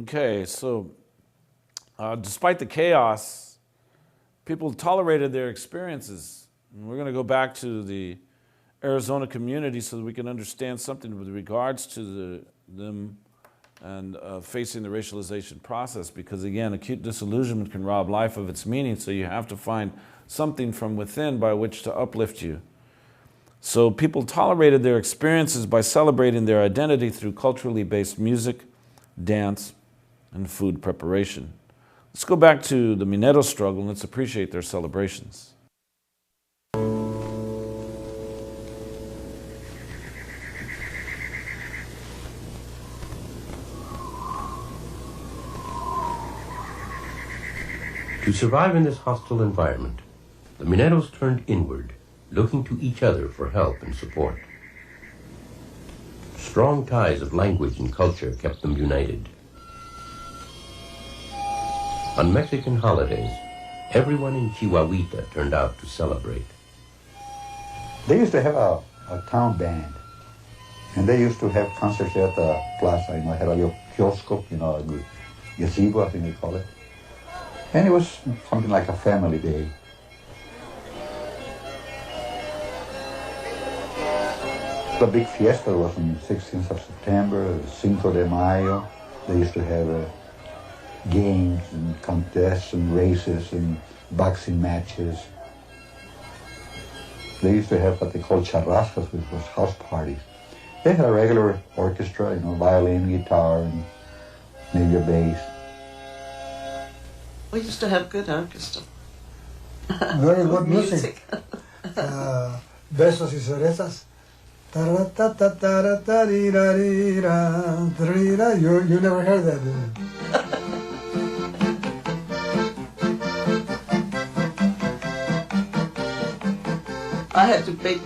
Okay, so despite the chaos, people tolerated their experiences. And we're going to go back to the Arizona community so that we can understand something with regards to them and facing the racialization process, because again, acute disillusionment can rob life of its meaning, so you have to find something from within by which to uplift you. So people tolerated their experiences by celebrating their identity through culturally based music, dance, and food preparation. Let's go back to the Minero struggle and let's appreciate their celebrations. To survive in this hostile environment, the Mineros turned inward, looking to each other for help and support. Strong ties of language and culture kept them united. On Mexican holidays, everyone in Chihuahuita turned out to celebrate. They used to have a town band, and they used to have concerts at the plaza. Had a kiosco, a gazebo, I think they call it. And it was something like a family day. The big fiesta was on the 16th of September, Cinco de Mayo. They used to have games and contests and races and boxing matches. They used to have what they called charrascas, which was house parties. They had a regular orchestra, violin, guitar, and maybe a bass. We used to have good orchestra. Very good music. Besos y cerezas. You never heard that, did you? I had to bake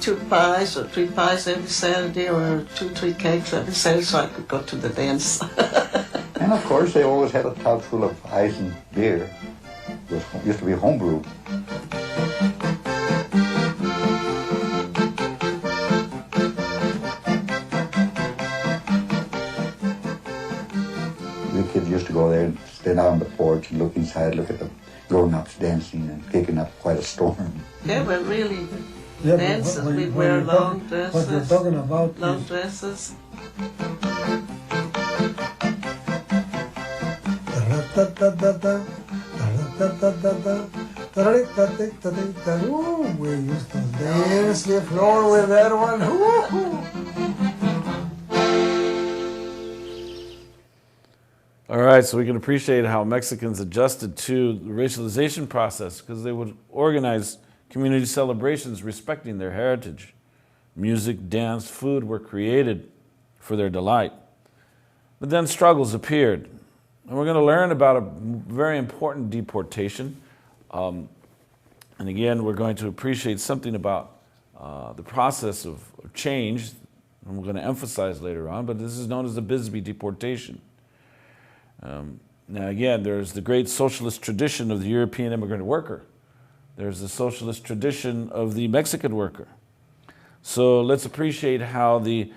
2 pies or 3 pies every Saturday, or 2-3 cakes every Saturday, so I could go to the dance. And of course, they always had a tub full of ice and beer. It used to be homebrew. The kids used to go there and stand out on the porch and look inside, look at the grown-ups dancing and kicking up quite a storm. They were really dancers. We wear long dresses. What you're talking about long dresses. Ooh, we used to dance the floor with that one. All right, so we can appreciate how Mexicans adjusted to the racialization process, because they would organize community celebrations respecting their heritage. Music, dance, food were created for their delight. But then struggles appeared. And we're going to learn about a very important deportation. And again, we're going to appreciate something about the process of change, and we're going to emphasize later on, but this is known as the Bisbee deportation. Now again, there's the great socialist tradition of the European immigrant worker. There's the socialist tradition of the Mexican worker. So let's appreciate how the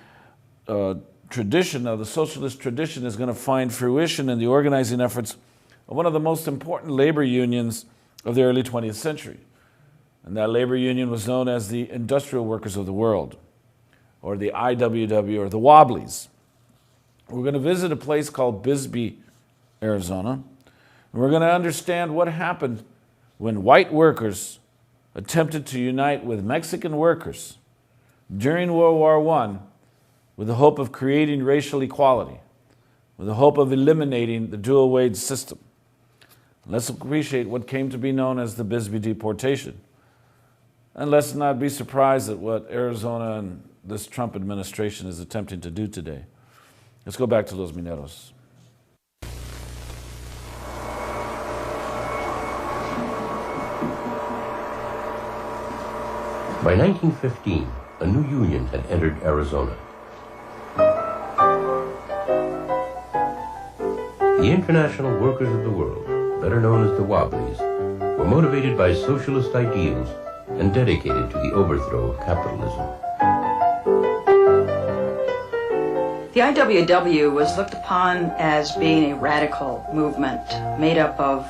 tradition of the socialist tradition is going to find fruition in the organizing efforts of one of the most important labor unions of the early 20th century. And that labor union was known as the Industrial Workers of the World, or the IWW, or the Wobblies. We're going to visit a place called Bisbee, Arizona, and we're going to understand what happened when white workers attempted to unite with Mexican workers during World War I with the hope of creating racial equality, with the hope of eliminating the dual wage system. Let's appreciate what came to be known as the Bisbee deportation. And let's not be surprised at what Arizona and this Trump administration is attempting to do today. Let's go back to Los Mineros. By 1915, a new union had entered Arizona. The International Workers of the World, better known as the Wobblies, were motivated by socialist ideals and dedicated to the overthrow of capitalism. The IWW was looked upon as being a radical movement made up of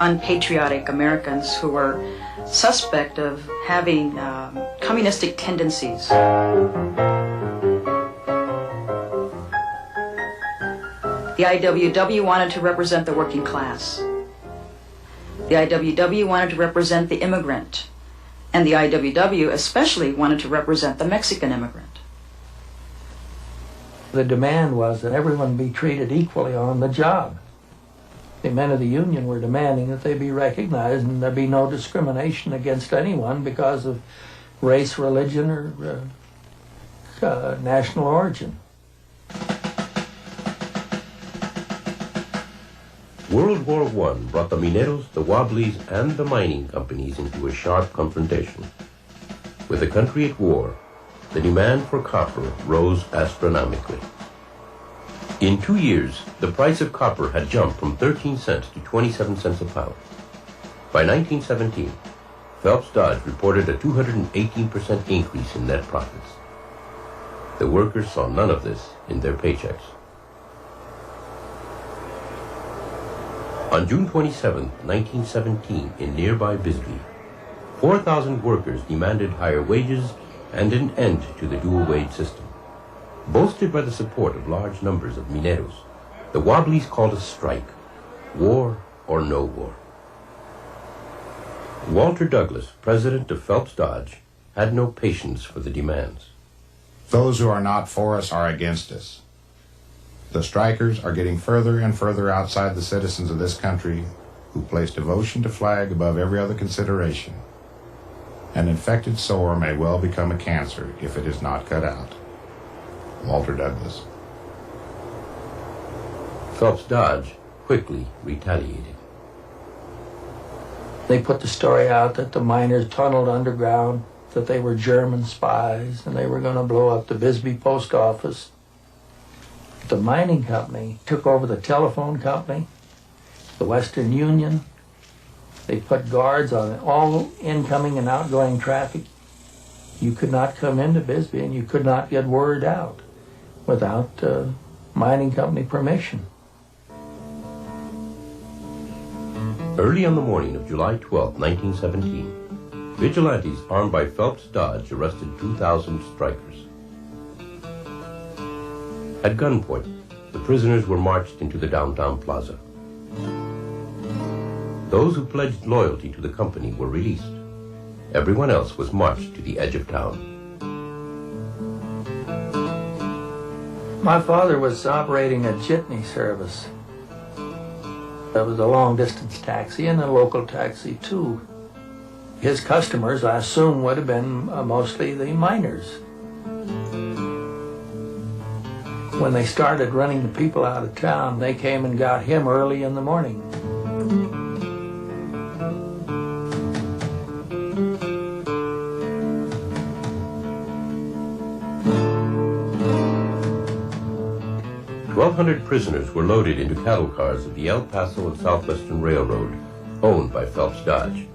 unpatriotic Americans who were suspect of having communistic tendencies. The IWW wanted to represent the working class. The IWW wanted to represent the immigrant. And the IWW especially wanted to represent the Mexican immigrant. The demand was that everyone be treated equally on the job. The men of the union were demanding that they be recognized and there be no discrimination against anyone because of race, religion, or national origin. World War I brought the Mineros, the Wobblies, and the mining companies into a sharp confrontation. With the country at war, the demand for copper rose astronomically. In 2 years, the price of copper had jumped from 13 cents to 27 cents a pound. By 1917, Phelps Dodge reported a 218% increase in net profits. The workers saw none of this in their paychecks. On June 27, 1917, in nearby Bisbee, 4,000 workers demanded higher wages and an end to the dual-wage system. Boasted by the support of large numbers of Mineros, the Wobblies called a strike, war or no war. Walter Douglas, president of Phelps Dodge, had no patience for the demands. Those who are not for us are against us. The strikers are getting further and further outside the citizens of this country who place devotion to flag above every other consideration. An infected sore may well become a cancer if it is not cut out. Walter Douglas. Phelps Dodge quickly retaliated. They put the story out that the miners tunneled underground, that they were German spies, and they were going to blow up the Bisbee post office. The mining company took over the telephone company, the Western Union. They put guards on all incoming and outgoing traffic. You could not come into Bisbee and you could not get word out without mining company permission. Early on the morning of July 12, 1917, vigilantes armed by Phelps Dodge arrested 2,000 strikers. At gunpoint, the prisoners were marched into the downtown plaza. Those who pledged loyalty to the company were released. Everyone else was marched to the edge of town. My father was operating a jitney service. That was a long-distance taxi and a local taxi, too. His customers, I assume, would have been mostly the miners. When they started running the people out of town, they came and got him early in the morning. "1,200 prisoners were loaded into cattle cars of the El Paso and Southwestern Railroad, owned by Phelps Dodge.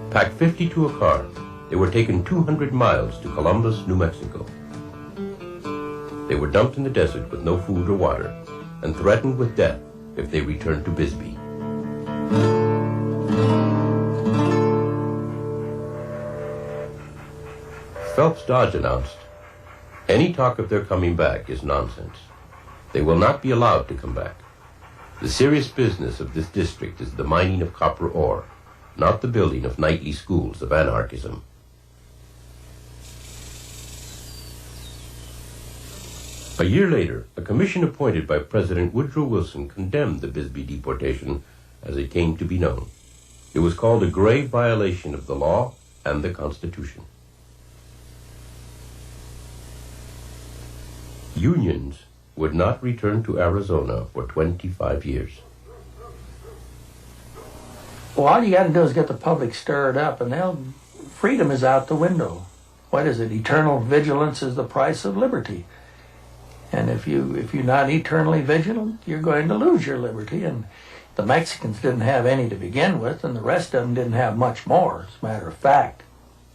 Packed 50 to a car, they were taken 200 miles to Columbus, New Mexico. They were dumped in the desert with no food or water and threatened with death if they returned to Bisbee. Phelps Dodge announced, "Any talk of their coming back is nonsense. They will not be allowed to come back. The serious business of this district is the mining of copper ore, not the building of nightly schools of anarchism." A year later, a commission appointed by President Woodrow Wilson condemned the Bisbee deportation as it came to be known. It was called a grave violation of the law and the Constitution. Unions would not return to Arizona for 25 years. Well, all you got to do is get the public stirred up, and freedom is out the window. What is it? Eternal vigilance is the price of liberty. And if you're not eternally vigilant, you're going to lose your liberty. And the Mexicans didn't have any to begin with, and the rest of them didn't have much more, as a matter of fact.